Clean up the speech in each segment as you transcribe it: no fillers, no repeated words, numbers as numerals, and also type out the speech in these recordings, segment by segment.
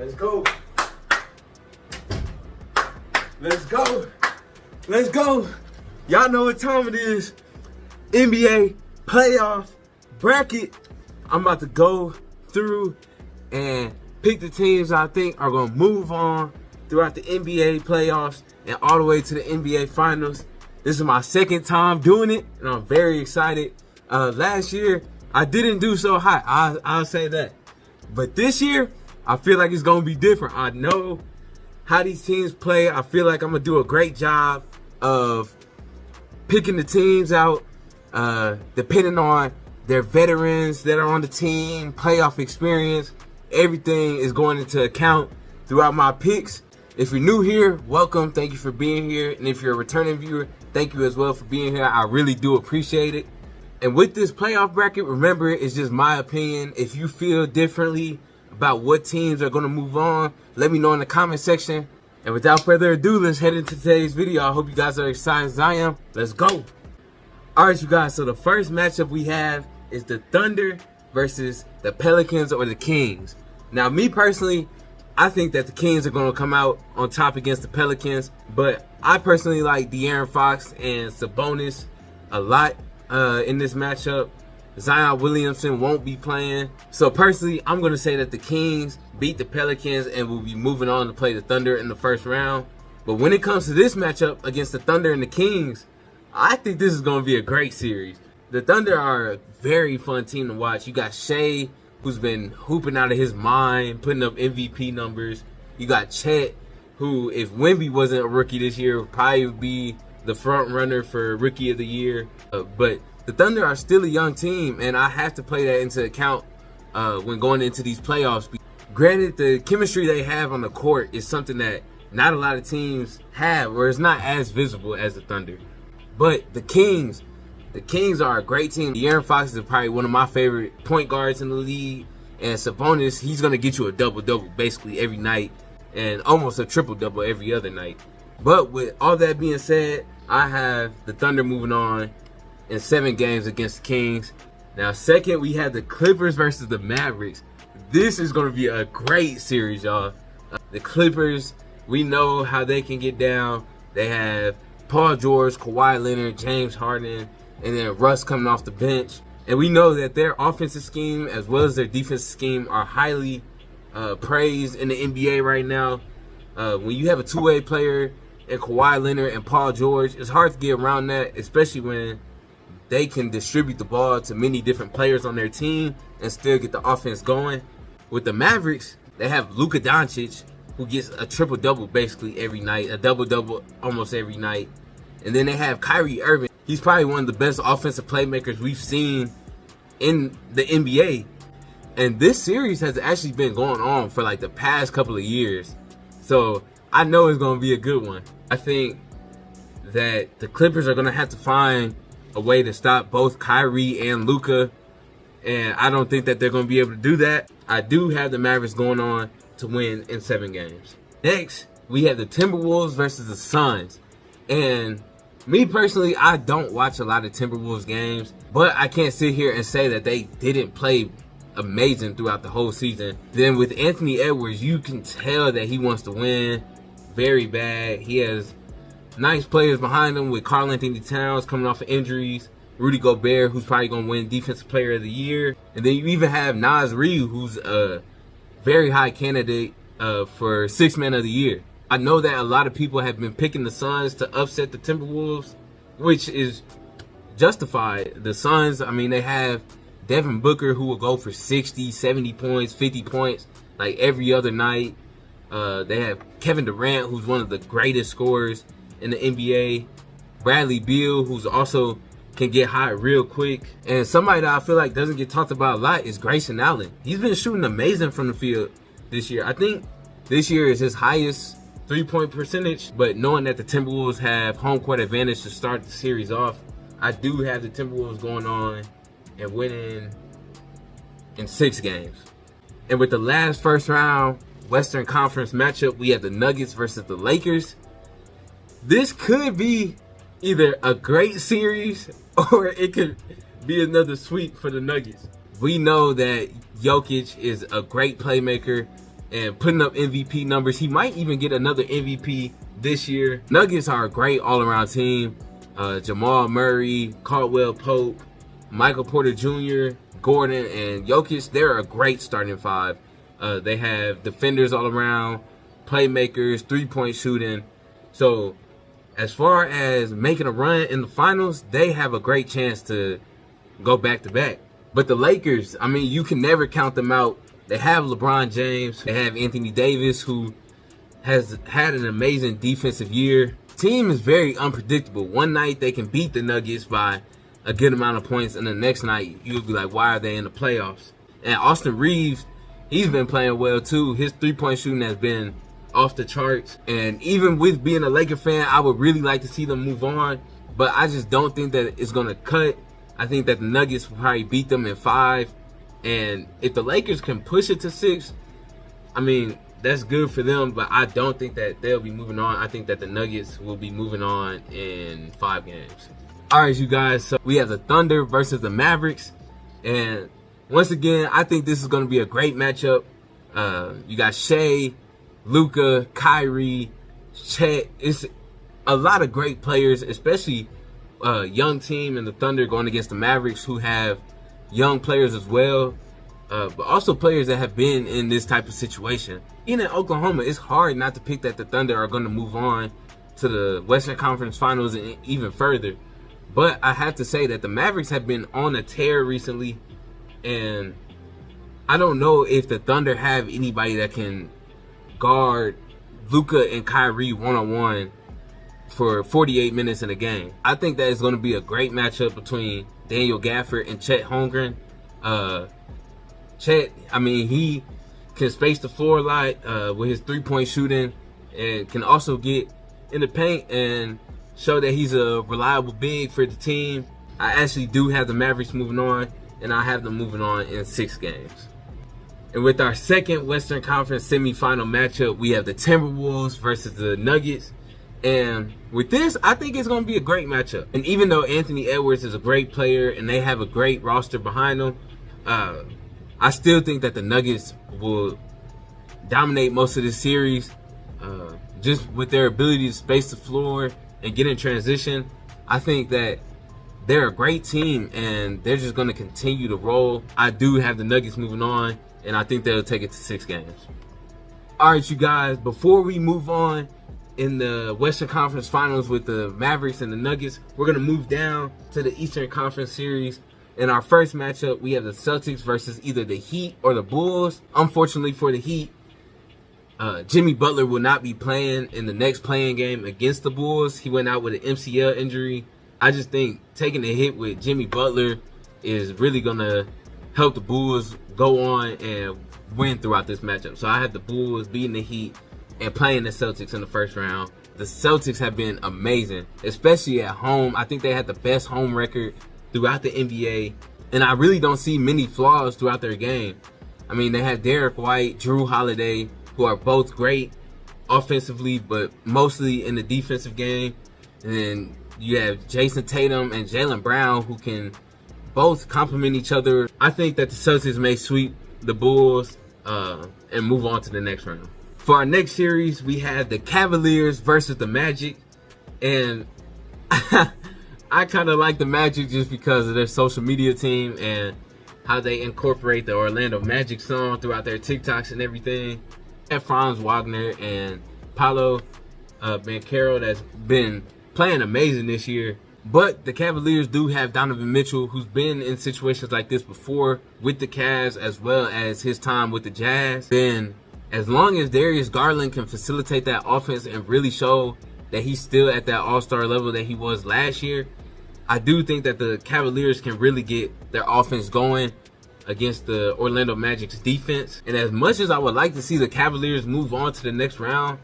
Let's go. Let's go. Let's go. Y'all know what time it is. NBA playoff bracket. I'm about to go through and pick the teams I think are going to move on throughout the NBA playoffs and all the way to the NBA finals. This is my second time doing it, and I'm very excited. Last year, I didn't do so hot. I'll say that. But this year, I feel like it's going to be different. I know how these teams play. I feel like I'm going to do a great job of picking the teams out, depending on their veterans that are on the team, playoff experience. Everything is going into account throughout my picks. If you're new here, welcome. Thank you for being here. And if you're a returning viewer, thank you as well for being here. I really do appreciate it. And with this playoff bracket, remember, it's just my opinion. If you feel differently about what teams are going to move on, let me know in the comment section. And without further ado, let's head into today's video. I hope you guys are excited as I am. Let's go. All right, you guys. So the first matchup we have is the Thunder versus the Pelicans or the Kings. Now, me personally, I think that the Kings are going to come out on top against the Pelicans. But I personally like De'Aaron Fox and Sabonis a lot in this matchup. Zion Williamson won't be playing. So personally, I'm going to say that the Kings beat the Pelicans and will be moving on to play the Thunder in the first round. But when it comes to this matchup against the Thunder and the Kings, I think this is going to be a great series. The Thunder are a very fun team to watch. You got Shea, who's been hooping out of his mind, putting up MVP numbers. You got Chet, who, if Wemby wasn't a rookie this year, would probably be the front runner for Rookie of the Year. But the Thunder are still a young team, and I have to play that into account when going into these playoffs. Granted, the chemistry they have on the court is something that not a lot of teams have, or it's not as visible as the Thunder. But the Kings are a great team. De'Aaron Fox is probably one of my favorite point guards in the league. And Sabonis, he's going to get you a double-double basically every night and almost a triple-double every other night. But with all that being said, I have the Thunder moving on in 7 games against the Kings. Now, second, we have the Clippers versus the Mavericks. This is going to be a great series, y'all. The Clippers, we know how they can get down. They have Paul George, Kawhi Leonard, James Harden, and then Russ coming off the bench. And we know that their offensive scheme as well as their defensive scheme are highly praised in the NBA right now. When you have a two-way player in Kawhi Leonard and Paul George, it's hard to get around that, especially when they can distribute the ball to many different players on their team and still get the offense going. With the Mavericks, they have Luka Doncic, who gets a triple-double basically every night, a double-double almost every night. And then they have Kyrie Irving. He's probably one of the best offensive playmakers we've seen in the NBA. And this series has actually been going on for like the past couple of years. So I know it's going to be a good one. I think that the Clippers are going to have to find a way to stop both Kyrie and Luka. And I don't think that they're going to be able to do that. I do have the Mavericks going on to win in 7 games. Next, we have the Timberwolves versus the Suns. And me personally, I don't watch a lot of Timberwolves games, but I can't sit here and say that they didn't play amazing throughout the whole season. Then with Anthony Edwards, you can tell that he wants to win very bad. He has nice players behind him with Karl-Anthony Towns coming off of injuries, Rudy Gobert, who's probably going to win Defensive Player of the Year. And then you even have Naz Reid, who's a very high candidate for 6th Man of the Year. I know that a lot of people have been picking the Suns to upset the Timberwolves, which is justified. The Suns, I mean, they have Devin Booker, who will go for 60, 70 points, 50 points, like every other night. They have Kevin Durant, who's one of the greatest scorers in the NBA. Bradley Beal, who's also can get hot real quick. And somebody that I feel like doesn't get talked about a lot is Grayson Allen. He's been shooting amazing from the field this year. I think this year is his highest 3-point percentage, but knowing that the Timberwolves have home court advantage to start the series off, I do have the Timberwolves going on and winning in 6 games. And with the last first round Western Conference matchup, we have the Nuggets versus the Lakers. This could be either a great series or it could be another sweep for the Nuggets. We know that Jokic is a great playmaker. and putting up MVP numbers. He might even get another MVP this year. Nuggets are a great all-around team. Jamal Murray, Caldwell Pope, Michael Porter Jr., Gordon, and Jokic, they're a great starting five. They have defenders all around, playmakers, three-point shooting. So as far as making a run in the finals, they have a great chance to go back-to-back. But the Lakers, I mean, you can never count them out. They have LeBron James. They have Anthony Davis, who has had an amazing defensive year. Team is very unpredictable. One night they can beat the Nuggets by a good amount of points, and the next night you'll be like, why are they in the playoffs? And Austin Reeves, he's been playing well too. His three-point shooting has been off the charts. And even with being a Laker fan, I would really like to see them move on, but I just don't think that it's going to cut. I think that the Nuggets will probably beat them in 5. And if the Lakers can push it to 6, I mean, that's good for them, but I don't think that they'll be moving on. I think that the Nuggets will be moving on in 5 games. All right, you guys, so we have the Thunder versus the Mavericks. And once again, I think this is going to be a great matchup. You got Shea, Luka, Kyrie, Chet. It's a lot of great players, especially a young team in the Thunder going against the Mavericks, who have young players as well, but also players that have been in this type of situation. Even in Oklahoma, it's hard not to pick that the Thunder are going to move on to the Western Conference Finals and even further. But I have to say that the Mavericks have been on a tear recently, and I don't know if the Thunder have anybody that can guard Luka and Kyrie one-on-one for 48 minutes in a game. I think that is going to be a great matchup between Daniel Gafford and Chet Holmgren. Chet, I mean, he can space the floor a lot with his three-point shooting, and can also get in the paint and show that he's a reliable big for the team. I actually do have the Mavericks moving on, and I have them moving on in 6 games. And with our second Western Conference semifinal matchup, we have the Timberwolves versus the Nuggets. And with this, I think it's going to be a great matchup. And even though Anthony Edwards is a great player and they have a great roster behind them, I still think that the Nuggets will dominate most of this series. Just with their ability to space the floor and get in transition, I think that they're a great team and they're just going to continue to roll. I do have the Nuggets moving on, and I think they'll take it to 6 games. All right, you guys, before we move on in the Western Conference Finals with the Mavericks and the Nuggets, we're going to move down to the Eastern Conference Series. In our first matchup, we have the Celtics versus either the Heat or the Bulls. Unfortunately for the Heat, Jimmy Butler will not be playing in the next playing game against the Bulls. He went out with an MCL injury. I just think taking a hit with Jimmy Butler is really going to help the Bulls go on and win throughout this matchup. So I have the Bulls beating the Heat and playing the Celtics in the first round. The Celtics have been amazing, especially at home. I think they had the best home record throughout the NBA, and I really don't see many flaws throughout their game. I mean, they have Derek White, Drew Holiday, who are both great offensively, but mostly in the defensive game. And then you have Jason Tatum and Jaylen Brown, who can both complement each other. I think that the Celtics may sweep the Bulls and move on to the next round. For our next series, we have the Cavaliers versus the Magic. And I kind of like the Magic just because of their social media team and how they incorporate the Orlando Magic song throughout their TikToks and everything. And Franz Wagner and Paolo Banchero that's been playing amazing this year. But the Cavaliers do have Donovan Mitchell, who's been in situations like this before with the Cavs, as well as his time with the Jazz. Then as long as Darius Garland can facilitate that offense and really show that he's still at that all-star level that he was last year, I do think that the Cavaliers can really get their offense going against the Orlando Magic's defense. And as much as I would like to see the Cavaliers move on to the next round,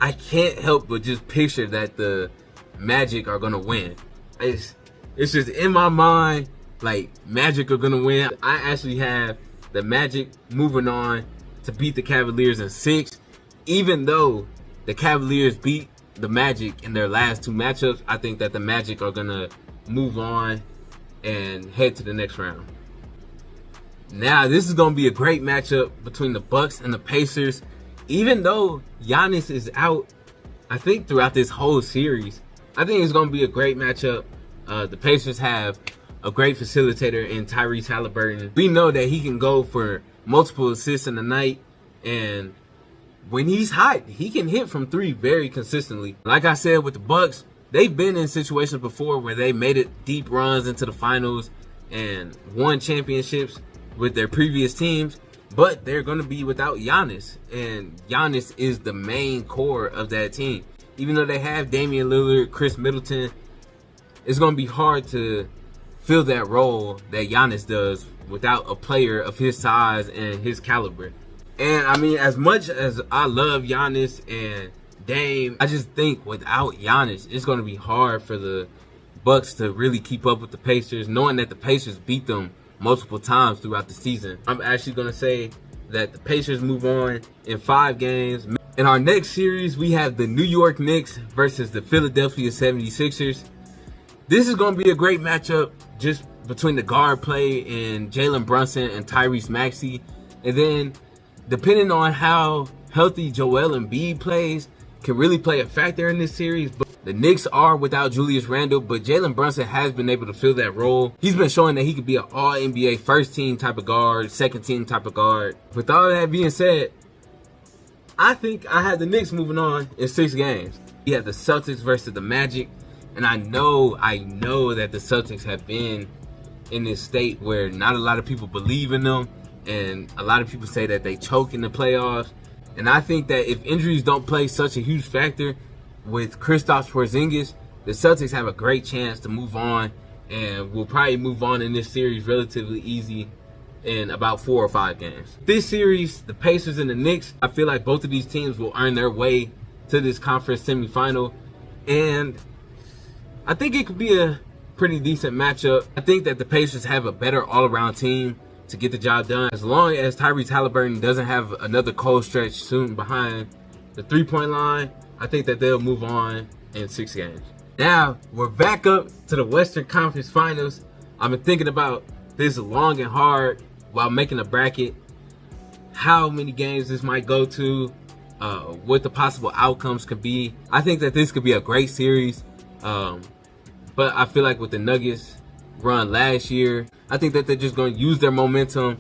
I can't help but just picture that the Magic are going to win. It's just in my mind, like, Magic are going to win. I actually have the Magic moving on to beat the Cavaliers in 6. Even though the Cavaliers beat the Magic in their last 2 matchups, I think that the Magic are going to move on and head to the next round. Now, this is going to be a great matchup between the Bucks and the Pacers. Even though Giannis is out, I think throughout this whole series, I think it's going to be a great matchup. The Pacers have a great facilitator in Tyrese Halliburton. We know that he can go for multiple assists in a night, and when he's hot, he can hit from three very consistently. Like I said, with the Bucks, they've been in situations before where they made it deep runs into the finals and won championships with their previous teams, but they're going to be without Giannis, and Giannis is the main core of that team. Even though they have Damian Lillard, Chris Middleton, it's going to be hard to fill that role that Giannis does without a player of his size and his caliber. And I mean, as much as I love Giannis and Dame, I just think without Giannis, it's going to be hard for the Bucks to really keep up with the Pacers, knowing that the Pacers beat them multiple times throughout the season. I'm actually going to say that the Pacers move on in 5 games. In our next series, we have the New York Knicks versus the Philadelphia 76ers. This is going to be a great matchup just between the guard play and Jalen Brunson and Tyrese Maxey. And then, depending on how healthy Joel Embiid plays, can really play a factor in this series. But the Knicks are without Julius Randle, but Jalen Brunson has been able to fill that role. He's been showing that he could be an all-NBA first-team type of guard, second-team type of guard. With all that being said, I think I have the Knicks moving on in 6 games. We have the Celtics versus the Magic, and I know that the Celtics have been in this state where not a lot of people believe in them, and a lot of people say that they choke in the playoffs. And I think that if injuries don't play such a huge factor with Kristaps Porzingis, the Celtics have a great chance to move on, and will probably move on in this series relatively easy in about 4 or 5 games. This series, the Pacers and the Knicks, I feel like both of these teams will earn their way to this conference semifinal, and I think it could be a pretty decent matchup. I think that the Pacers have a better all-around team to get the job done. As long as Tyrese Halliburton doesn't have another cold stretch soon behind the three-point line, I think that they'll move on in 6 games. Now, we're back up to the Western Conference Finals. I've been thinking about this long and hard while making a bracket, how many games this might go to, what the possible outcomes could be. I think that this could be a great series, but I feel like with the Nuggets run last year, I think that they're just going to use their momentum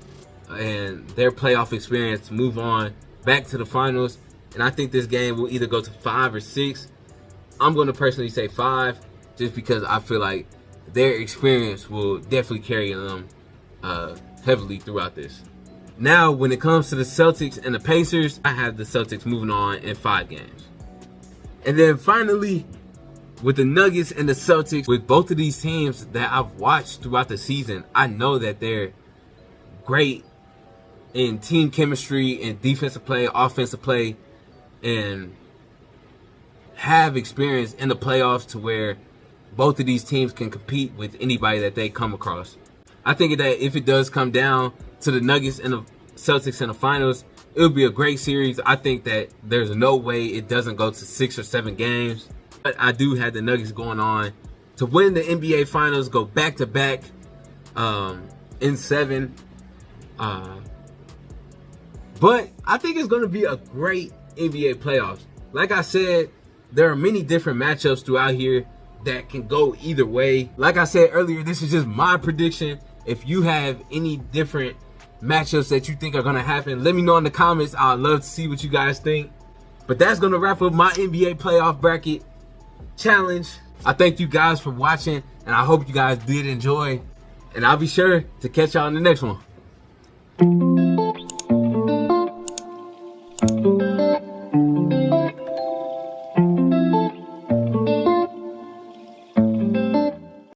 and their playoff experience to move on back to the finals. And I think this game will either go to 5 or 6. I'm going to personally say 5, just because I feel like their experience will definitely carry them heavily throughout this. Now, when it comes to the Celtics and the Pacers, I have the Celtics moving on in 5 games. And then finally, with the Nuggets and the Celtics, with both of these teams that I've watched throughout the season, I know that they're great in team chemistry and defensive play, offensive play, and have experience in the playoffs to where both of these teams can compete with anybody that they come across. I think that if it does come down to the Nuggets and the Celtics in the finals, it'll be a great series. I think that there's no way it doesn't go to 6 or 7 games. But I do have the Nuggets going on to win the NBA Finals, go back-to-back in 7. But I think it's going to be a great NBA playoffs. Like I said, there are many different matchups throughout here that can go either way. Like I said earlier, this is just my prediction. If you have any different matchups that you think are going to happen, let me know in the comments. I'd love to see what you guys think. But that's going to wrap up my NBA playoff bracket challenge. I thank you guys for watching, and I hope you guys did enjoy. And I'll be sure to catch y'all in the next one.